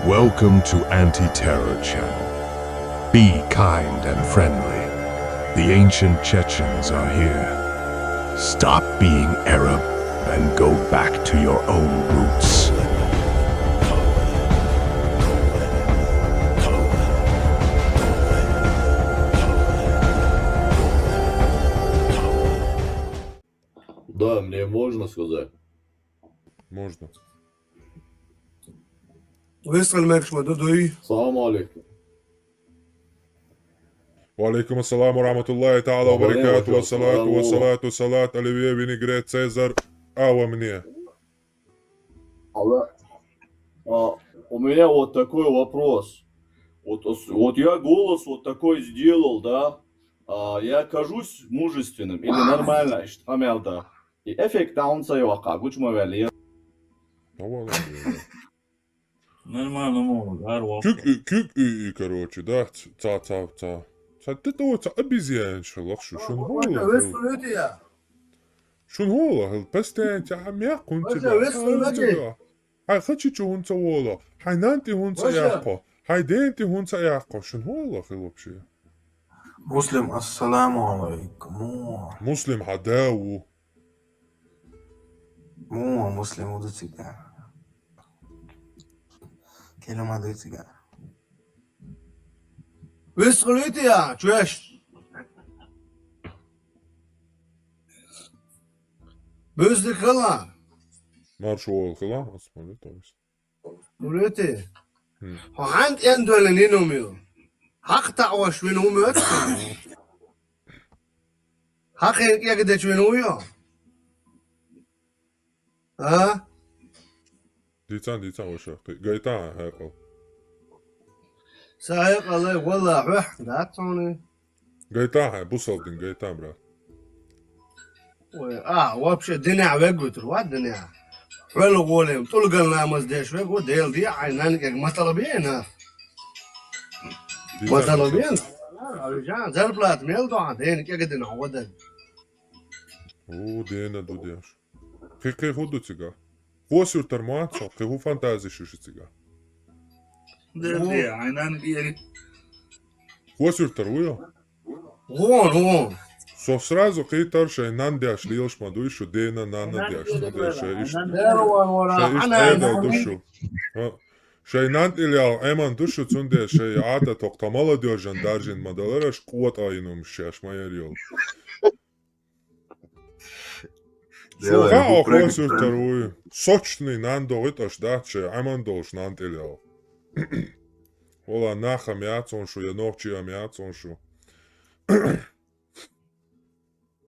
Welcome to Anti-Terror Channel. Be kind and friendly. The ancient Chechens are here. Stop being Arab and go back to your own roots. Да, мне можно сказать? Можно. ويسأل مالك شو دودوي Салам алейкум. وعليكم السلام ورحمة الله تعالى وبركاته والصلاة Оливье Винегрет Цезарь Ава мне. У меня вот такой вопрос. Вот я голос вот такой сделал, да? Я кажусь мужественным или нормально? Штамелда. И эффект таунса его как мовели. Нормально могут, арва. Кюк и короче, да, ца. Ты то обезьян шалах шун وانت ويسأل يا Шун хола, пестен тя мя кунти Боже, весело, Хай хачи чунца вола. Хай нанти хунца Боже. яко. Хай денти хунца яко. Шун хола вообще. مسلم السلام عليكم Муслим хадау. مو مسلم ودوتيكا كلمة دوتيكا ويسأل يا شويش بيزدك الله Марш вол хла, асмали то есть. وليتي هو عند يندو لنينو ميو حق تعوش من هم يتكلم حق يقدش من هو يو ها Дицан вообще. Гайта хэкл. سايق الله والله روح داتوني Гайта бусалдин гайта брат. وابشي الدنيا وقت رواد الدنيا ولا قولهم طول قلنا مزديش وقو ديل دي عينانك ما طلبينا ما طلبينا رجال زربلات ميل دوعا دينك يقدر نعودك О, дена дудяш. Кай худу цига. Хосюр тармуацо, кай ху фантази шиши цига. دي عينان بيري. Хосюр таруя. هون Со сразу кай тарша нандяш лилш мадуишу дена нандяш надяш. انا душу. Шайнант илял эман душу цунде шай ата токтамала дёжан даржин мадалараш куат айнум шаш майарил. Суха охосюр таруя. Сочный нандо иташ даче эман долш нант илял. Ола наха мяцоншу, я ногчи мяцоншу.